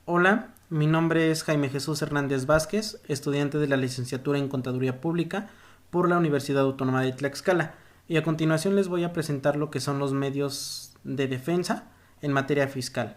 Hola, mi nombre es Jaime Jesús Hernández Vázquez, estudiante de la licenciatura en Contaduría Pública por la Universidad Autónoma de Tlaxcala, y a continuación les voy a presentar lo que son los medios de defensa en materia fiscal.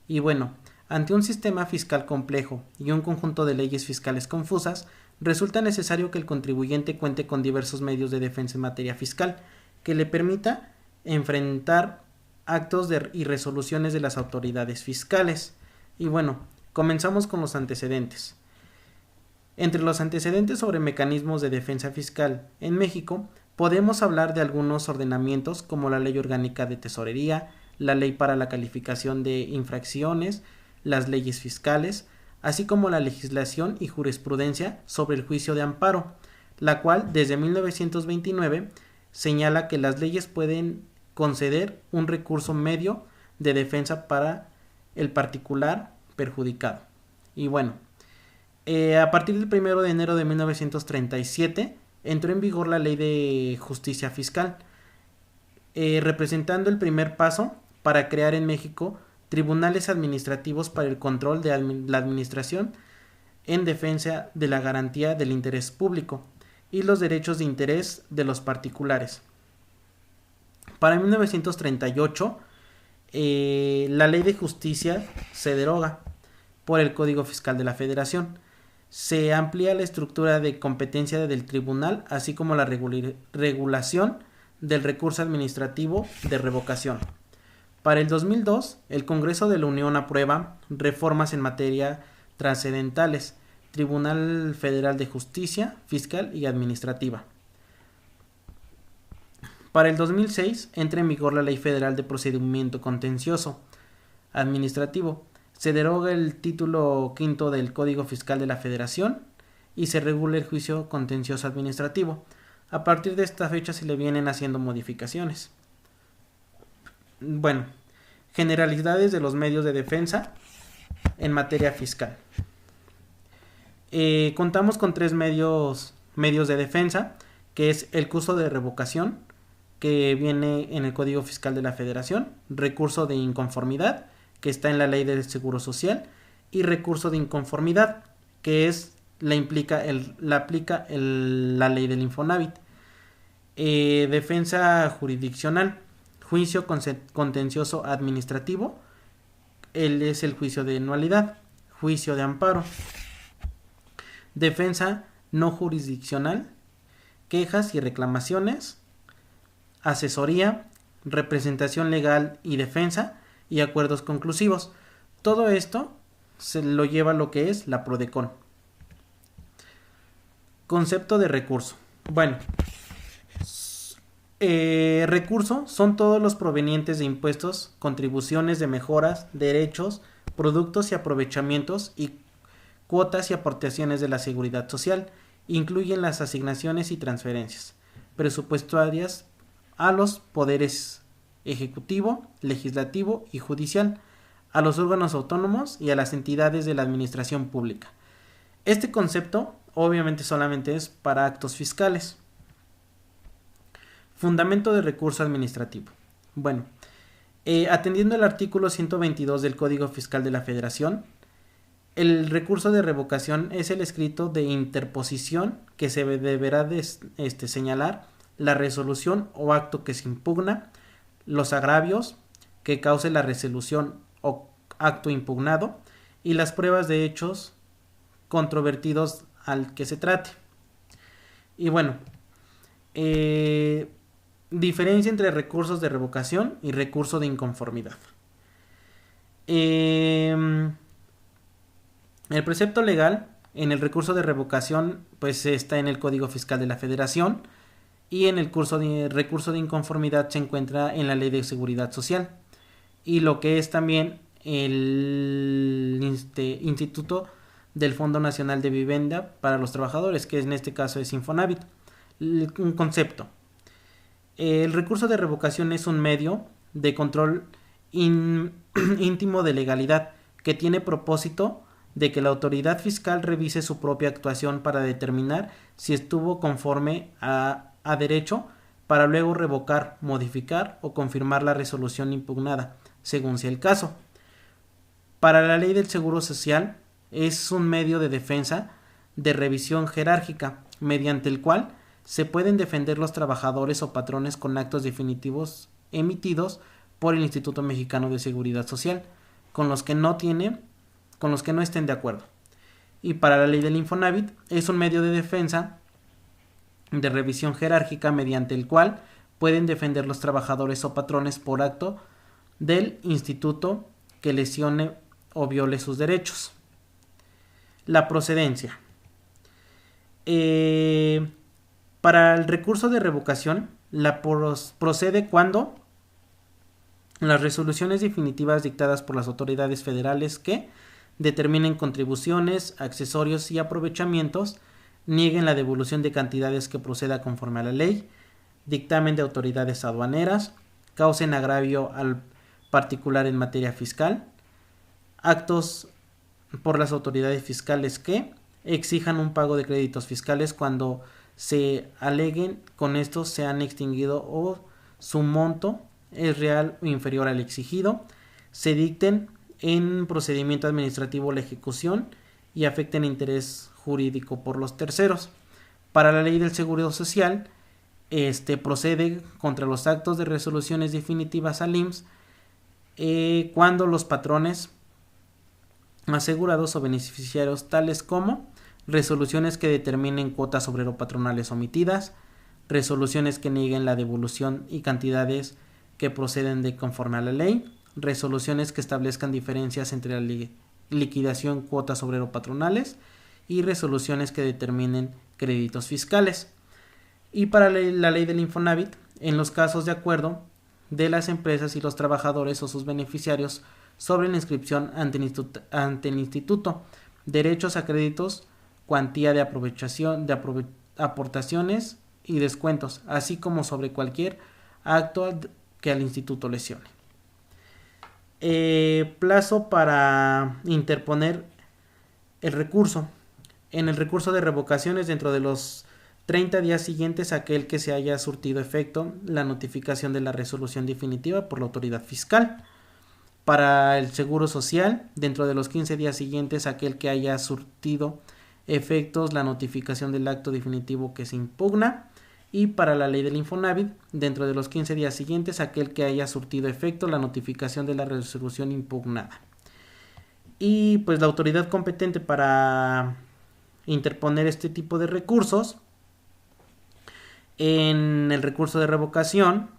Y bueno, ante un sistema fiscal complejo y un conjunto de leyes fiscales confusas, resulta necesario que el contribuyente cuente con diversos medios de defensa en materia fiscal que le permita enfrentar y resoluciones de las autoridades fiscales. Y bueno, comenzamos con los antecedentes. Entre los antecedentes sobre mecanismos de defensa fiscal en México, podemos hablar de algunos ordenamientos como la Ley Orgánica de Tesorería, la Ley para la Calificación de Infracciones, las leyes fiscales, así como la legislación y jurisprudencia sobre el juicio de amparo, la cual desde 1929 señala que las leyes pueden conceder un recurso medio de defensa para el particular perjudicado. Y bueno, a partir del 1 de enero de 1937 entró en vigor la Ley de Justicia Fiscal, representando el primer paso para crear en México tribunales administrativos para el control de la administración en defensa de la garantía del interés público y los derechos de interés de los particulares. Para 1938, la Ley de Justicia se deroga por el Código Fiscal de la Federación. Se amplía la estructura de competencia del tribunal, así como la regulación del recurso administrativo de revocación. Para el 2002, el Congreso de la Unión aprueba reformas en materia trascendentales, Tribunal Federal de Justicia Fiscal y Administrativa. Para el 2006 entra en vigor la Ley Federal de Procedimiento Contencioso Administrativo. Se deroga el título quinto del Código Fiscal de la Federación y se regula el juicio contencioso administrativo. A partir de esta fecha se le vienen haciendo modificaciones. Bueno, generalidades de los medios de defensa en materia fiscal. Contamos con tres medios de defensa, que es el curso de revocación, que viene en el Código Fiscal de la Federación, recurso de inconformidad, que está en la Ley del Seguro Social, y recurso de inconformidad, que es la aplica la Ley del Infonavit. Defensa jurisdiccional, juicio contencioso administrativo, es el juicio de nulidad, juicio de amparo. Defensa no jurisdiccional, quejas y reclamaciones, asesoría, representación legal y defensa, y acuerdos conclusivos. Todo esto se lo lleva lo que es la PRODECON. Concepto de recurso. Bueno, recurso son todos los provenientes de impuestos, contribuciones de mejoras, derechos, productos y aprovechamientos y cuotas y aportaciones de la seguridad social. Incluyen las asignaciones y transferencias presupuestarias a los poderes ejecutivo, legislativo y judicial, a los órganos autónomos y a las entidades de la administración pública. Este concepto obviamente solamente es para actos fiscales. Fundamento de recurso administrativo. Bueno, atendiendo al artículo 122 del Código Fiscal de la Federación, el recurso de revocación es el escrito de interposición que se deberá señalar la resolución o acto que se impugna, los agravios que cause la resolución o acto impugnado y las pruebas de hechos controvertidos al que se trate. Y bueno, diferencia entre recursos de revocación y recurso de inconformidad. El precepto legal en el recurso de revocación pues está en el Código Fiscal de la Federación, y en el recurso de inconformidad se encuentra en la Ley de Seguridad Social, y lo que es también el Instituto del Fondo Nacional de Vivienda para los Trabajadores, que en este caso es Infonavit. Un concepto. El recurso de revocación es un medio de control íntimo de legalidad que tiene propósito de que la autoridad fiscal revise su propia actuación para determinar si estuvo conforme a derecho, para luego revocar, modificar o confirmar la resolución impugnada, según sea el caso. Para la ley del Seguro Social es un medio de defensa de revisión jerárquica, mediante el cual se pueden defender los trabajadores o patrones con actos definitivos emitidos por el Instituto Mexicano de Seguridad Social, con los que no estén de acuerdo. Y para la ley del Infonavit es un medio de defensa de revisión jerárquica mediante el cual pueden defender los trabajadores o patrones por acto del instituto que lesione o viole sus derechos. La procedencia. Para el recurso de revocación, procede cuando las resoluciones definitivas dictadas por las autoridades federales que determinen contribuciones, accesorios y aprovechamientos, nieguen la devolución de cantidades que proceda conforme a la ley, dictamen de autoridades aduaneras, causen agravio al particular en materia fiscal, actos por las autoridades fiscales que exijan un pago de créditos fiscales cuando se aleguen con estos se han extinguido o su monto es real o inferior al exigido, se dicten en procedimiento administrativo la ejecución y afecten interés jurídico por los terceros. Para la ley del Seguro Social, procede contra los actos de resoluciones definitivas al IMSS cuando los patrones asegurados o beneficiarios tales como resoluciones que determinen cuotas obrero-patronales omitidas, resoluciones que nieguen la devolución y cantidades que proceden de conforme a la ley, resoluciones que establezcan diferencias entre la liquidación cuotas obrero-patronales y resoluciones que determinen créditos fiscales. Y para la ley del Infonavit, en los casos de acuerdo de las empresas y los trabajadores o sus beneficiarios sobre la inscripción ante el instituto, derechos a créditos, cuantía de aportaciones y descuentos, así como sobre cualquier acto que al instituto lesione. Plazo para interponer el recurso. En el recurso de revocaciones, dentro de los 30 días siguientes a aquel que se haya surtido efecto la notificación de la resolución definitiva por la autoridad fiscal. Para el Seguro Social, dentro de los 15 días siguientes a aquel que haya surtido efectos la notificación del acto definitivo que se impugna. Y para la ley del Infonavit, dentro de los 15 días siguientes a aquel que haya surtido efecto la notificación de la resolución impugnada. Y pues la autoridad competente para interponer este tipo de recursos en el recurso de revocación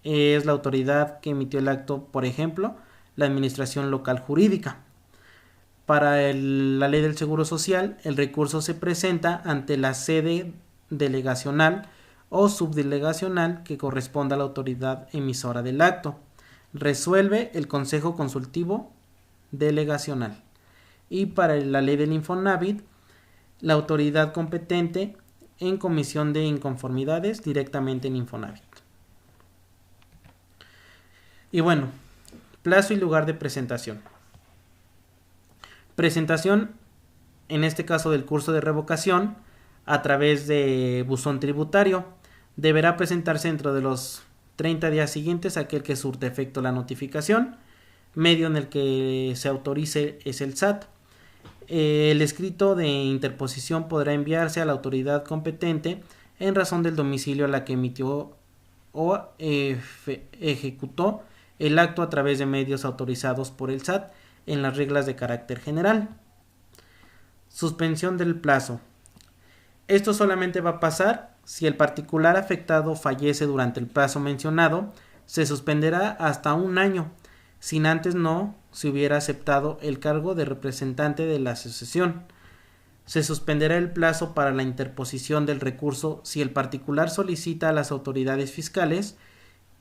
es la autoridad que emitió el acto, por ejemplo, la Administración Local Jurídica. Para la ley del Seguro Social, el recurso se presenta ante la sede delegacional o subdelegacional que corresponda a la autoridad emisora del acto. Resuelve el Consejo Consultivo Delegacional. Y para la ley del Infonavit, la autoridad competente en comisión de inconformidades directamente en Infonavit. Y bueno, plazo y lugar de presentación. Presentación, en este caso del curso de revocación, a través de buzón tributario. Deberá presentarse dentro de los 30 días siguientes a aquel que surte efecto la notificación. Medio en el que se autorice es el SAT. El escrito de interposición podrá enviarse a la autoridad competente en razón del domicilio a la que emitió o ejecutó el acto a través de medios autorizados por el SAT en las reglas de carácter general. Suspensión del plazo. Esto solamente va a pasar si el particular afectado fallece durante el plazo mencionado. Se suspenderá hasta un año, sin antes no se hubiera aceptado el cargo de representante de la asociación. Se suspenderá el plazo para la interposición del recurso si el particular solicita a las autoridades fiscales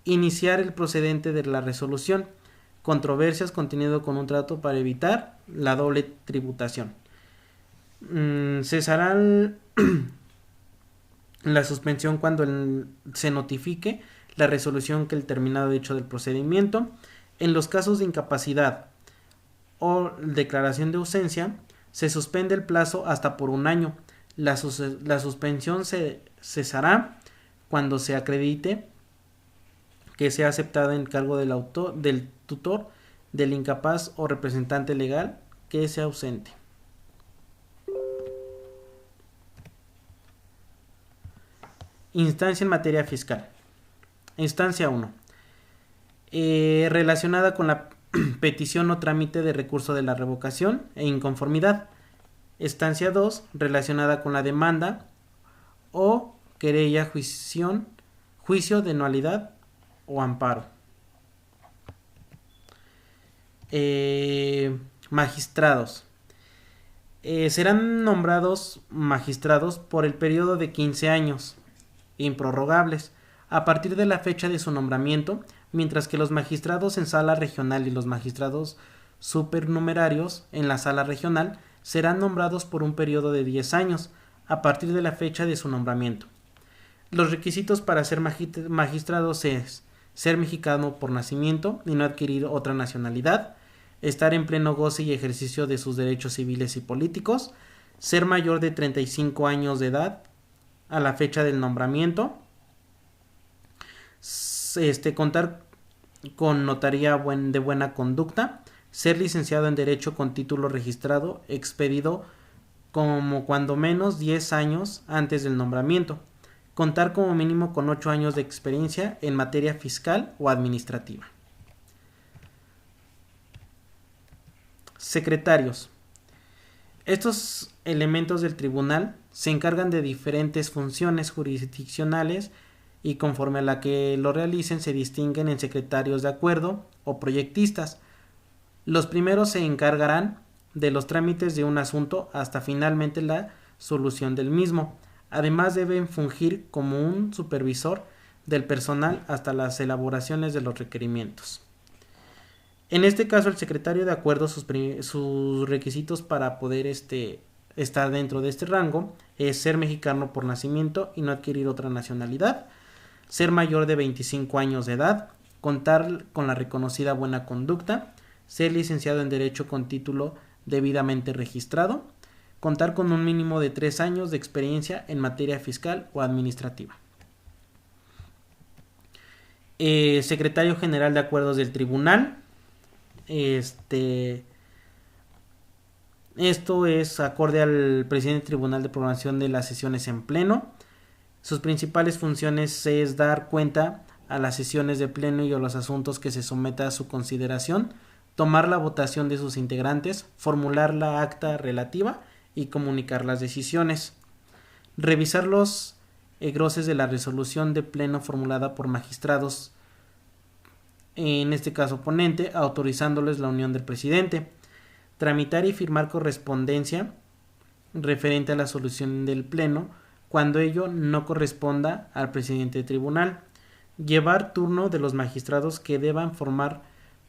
iniciar el procedente de la resolución, controversias contenido con un trato para evitar la doble tributación. Cesará la suspensión cuando se notifique la resolución que el terminado hecho del procedimiento. En los casos de incapacidad o declaración de ausencia, se suspende el plazo hasta por un año. La suspensión se cesará cuando se acredite que sea aceptada en cargo del tutor del incapaz o representante legal que sea ausente. Instancia en materia fiscal. Instancia 1. Relacionada con la petición o trámite de recurso de la revocación e inconformidad. Instancia 2. Relacionada con la demanda o querella, juicio de nulidad o amparo. Magistrados. Serán nombrados magistrados por el periodo de 15 años, improrrogables, a partir de la fecha de su nombramiento, mientras que los magistrados en sala regional y los magistrados supernumerarios en la sala regional serán nombrados por un periodo de 10 años, a partir de la fecha de su nombramiento. Los requisitos para ser magistrados es ser mexicano por nacimiento y no adquirir otra nacionalidad, estar en pleno goce y ejercicio de sus derechos civiles y políticos, ser mayor de 35 años de edad a la fecha del nombramiento, contar con notaría de buena conducta, ser licenciado en Derecho con título registrado expedido como cuando menos 10 años antes del nombramiento, contar como mínimo con 8 años de experiencia en materia fiscal o administrativa. Secretarios. Estos elementos del tribunal se encargan de diferentes funciones jurisdiccionales y conforme a la que lo realicen se distinguen en secretarios de acuerdo o proyectistas. Los primeros se encargarán de los trámites de un asunto hasta finalmente la solución del mismo. Además deben fungir como un supervisor del personal hasta las elaboraciones de los requerimientos. En este caso el secretario de acuerdo sus requisitos para poder estar dentro de este rango es ser mexicano por nacimiento y no adquirir otra nacionalidad, ser mayor de 25 años de edad, contar con la reconocida buena conducta, ser licenciado en Derecho con título debidamente registrado, contar con un mínimo de 3 años de experiencia en materia fiscal o administrativa. Secretario General de Acuerdos del Tribunal. Esto es acorde al presidente del Tribunal de Programación de las sesiones en pleno. Sus principales funciones es dar cuenta a las sesiones de pleno y a los asuntos que se someta a su consideración, tomar la votación de sus integrantes, formular la acta relativa y comunicar las decisiones. Revisar los groses de la resolución de pleno formulada por magistrados, en este caso ponente, autorizándoles la unión del presidente. Tramitar y firmar correspondencia referente a la solución del pleno cuando ello no corresponda al presidente del tribunal. Llevar turno de los magistrados que deban formar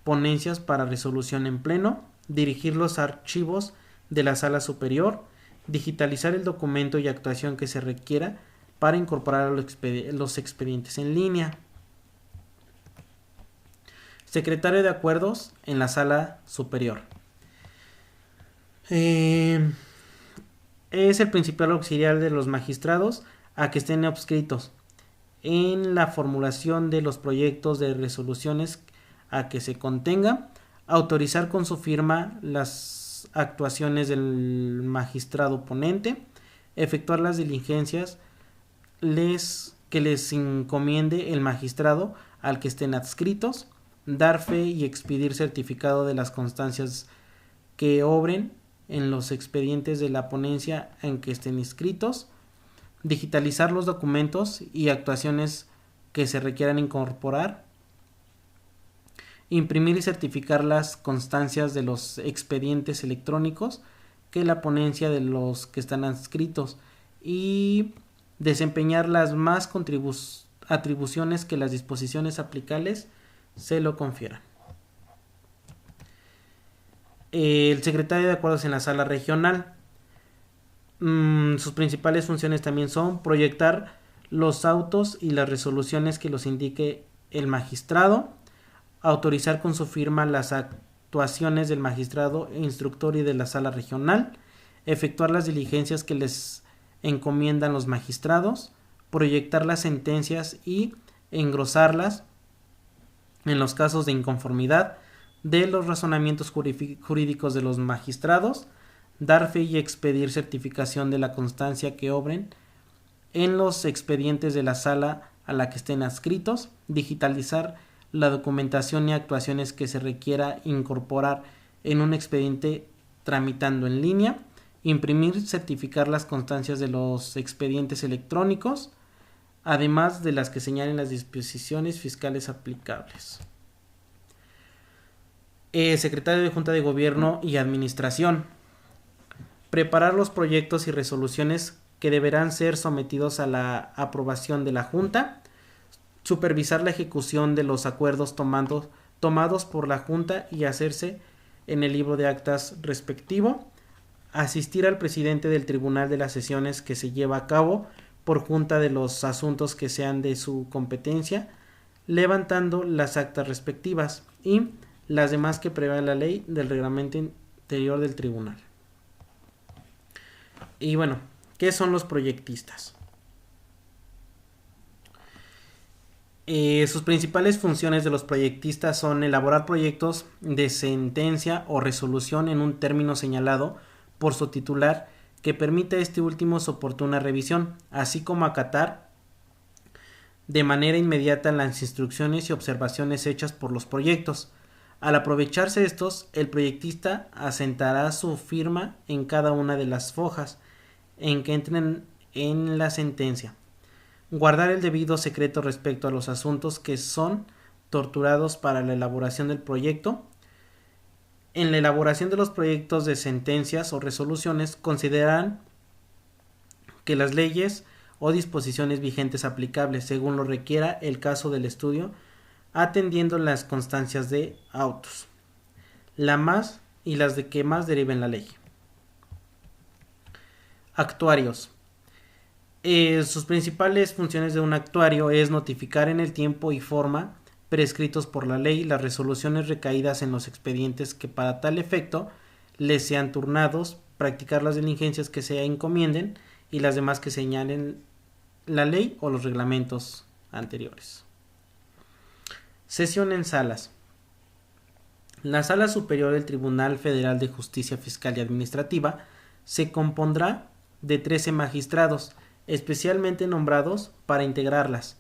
ponencias para resolución en pleno. Dirigir los archivos de la sala superior. Digitalizar el documento y actuación que se requiera para incorporar los expedientes en línea. Secretario de Acuerdos en la Sala Superior. Es el principal auxiliar de los magistrados a que estén adscritos en la formulación de los proyectos de resoluciones a que se contenga, autorizar con su firma las actuaciones del magistrado ponente, efectuar las diligencias que les encomiende el magistrado al que estén adscritos, dar fe y expedir certificado de las constancias que obren en los expedientes de la ponencia en que estén inscritos, digitalizar los documentos y actuaciones que se requieran incorporar, imprimir y certificar las constancias de los expedientes electrónicos que la ponencia de los que están adscritos y desempeñar las más atribuciones que las disposiciones aplicables se lo confieran. El secretario de Acuerdos en la Sala Regional. Sus principales funciones también son proyectar los autos y las resoluciones que los indique el magistrado, autorizar con su firma las actuaciones del magistrado instructor y de la Sala Regional, efectuar las diligencias que les encomiendan los magistrados, proyectar las sentencias y engrosarlas en los casos de inconformidad, de los razonamientos jurídicos de los magistrados, dar fe y expedir certificación de la constancia que obren en los expedientes de la sala a la que estén adscritos, digitalizar la documentación y actuaciones que se requiera incorporar en un expediente tramitando en línea, imprimir, certificar las constancias de los expedientes electrónicos, además de las que señalen las disposiciones fiscales aplicables. Secretario de Junta de Gobierno y Administración. Preparar los proyectos y resoluciones que deberán ser sometidos a la aprobación de la Junta. Supervisar la ejecución de los acuerdos tomados por la Junta y hacerse en el libro de actas respectivo. Asistir al presidente del Tribunal de las Sesiones que se lleva a cabo por Junta de los asuntos que sean de su competencia, levantando las actas respectivas y las demás que prevé la ley del reglamento interior del tribunal. Y bueno, ¿qué son los proyectistas? Sus principales funciones de los proyectistas son elaborar proyectos de sentencia o resolución en un término señalado por su titular que permita a este último su oportuna revisión, así como acatar de manera inmediata las instrucciones y observaciones hechas por los proyectos. Al aprovecharse estos, el proyectista asentará su firma en cada una de las fojas en que entren en la sentencia. Guardar el debido secreto respecto a los asuntos que son torturados para la elaboración del proyecto. En la elaboración de los proyectos de sentencias o resoluciones consideran que las leyes o disposiciones vigentes aplicables según lo requiera el caso del estudio, atendiendo las constancias de autos, la más y las de que más deriven la ley. Actuarios. Sus principales funciones de un actuario es notificar en el tiempo y forma prescritos por la ley las resoluciones recaídas en los expedientes que para tal efecto les sean turnados, practicar las diligencias que se encomienden y las demás que señalen la ley o los reglamentos anteriores. Sesión en salas. La Sala Superior del Tribunal Federal de Justicia Fiscal y Administrativa se compondrá de 13 magistrados especialmente nombrados para integrarlas,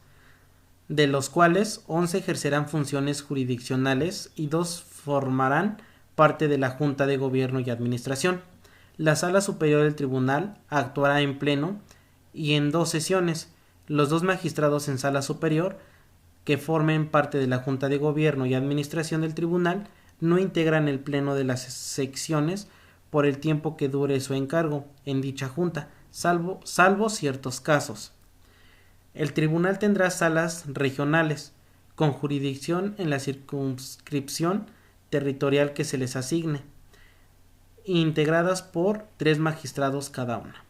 de los cuales 11 ejercerán funciones jurisdiccionales y 2 formarán parte de la Junta de Gobierno y Administración. La Sala Superior del Tribunal actuará en pleno y en 2 sesiones. Los 2 magistrados en Sala Superior que formen parte de la Junta de Gobierno y Administración del Tribunal no integran el pleno de las secciones por el tiempo que dure su encargo en dicha Junta, salvo ciertos casos. El Tribunal tendrá salas regionales con jurisdicción en la circunscripción territorial que se les asigne, integradas por 3 magistrados cada una.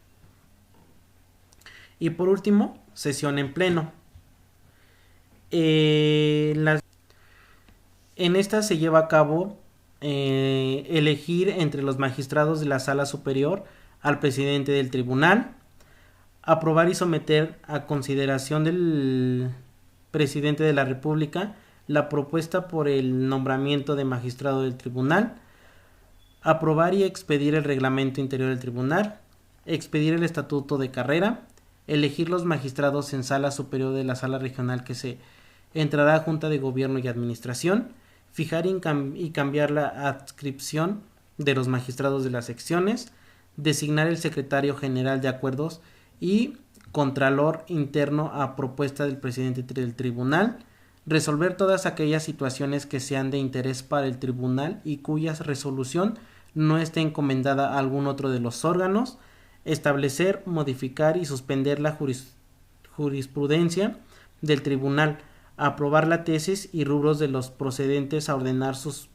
Y por último, sesión en pleno. En esta se lleva a cabo elegir entre los magistrados de la Sala Superior al presidente del tribunal, aprobar y someter a consideración del presidente de la República la propuesta por el nombramiento de magistrado del tribunal, aprobar y expedir el reglamento interior del tribunal, expedir el estatuto de carrera, elegir los magistrados en Sala Superior de la Sala Regional que se entrará a Junta de Gobierno y Administración, fijar y cambiar la adscripción de los magistrados de las secciones, designar el secretario general de acuerdos y contralor interno a propuesta del presidente del tribunal, resolver todas aquellas situaciones que sean de interés para el tribunal y cuya resolución no esté encomendada a algún otro de los órganos, establecer, modificar y suspender la jurisprudencia del tribunal, aprobar la tesis y rubros de los procedentes a ordenar sus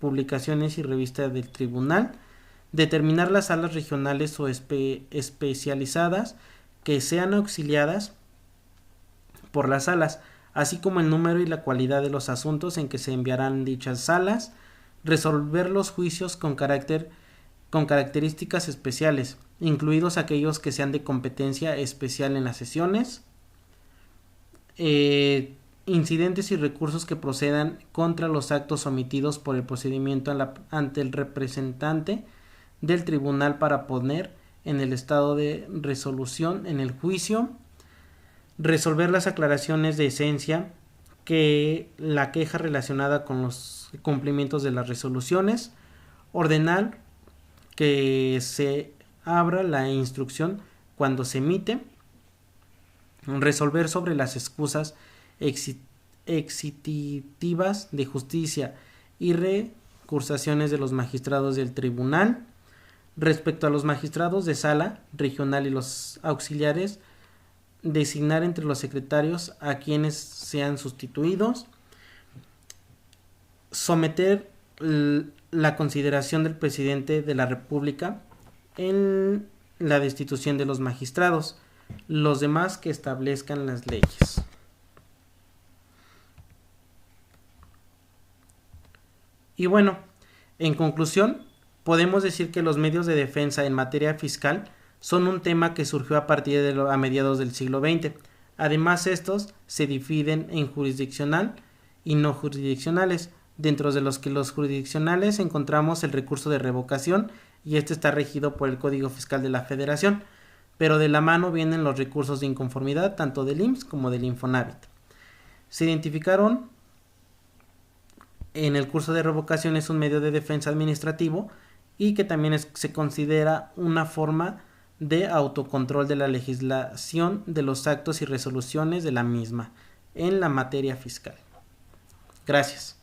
publicaciones y revistas del tribunal, determinar las salas regionales o especializadas que sean auxiliadas por las salas, así como el número y la cualidad de los asuntos en que se enviarán dichas salas, resolver los juicios con características especiales, incluidos aquellos que sean de competencia especial en las sesiones, incidentes y recursos que procedan contra los actos sometidos por el procedimiento ante el representante del tribunal para poner en el estado de resolución en el juicio, resolver las aclaraciones de esencia que la queja relacionada con los cumplimientos de las resoluciones, ordenar que se abra la instrucción cuando se emite, resolver sobre las excusas exitivas de justicia y recursaciones de los magistrados del tribunal. Respecto a los magistrados de sala regional y los auxiliares, designar entre los secretarios a quienes sean sustituidos, someter la consideración del presidente de la República en la destitución de los magistrados, los demás que establezcan las leyes. Y bueno, en conclusión, podemos decir que los medios de defensa en materia fiscal son un tema que surgió a partir de a mediados del siglo XX. Además, estos se dividen en jurisdiccional y no jurisdiccionales, dentro de los que los jurisdiccionales encontramos el recurso de revocación, y este está regido por el Código Fiscal de la Federación, pero de la mano vienen los recursos de inconformidad tanto del IMSS como del Infonavit. Se identificaron en el curso de revocación es un medio de defensa administrativo y que también se considera una forma de autocontrol de la legislación de los actos y resoluciones de la misma en la materia fiscal. Gracias.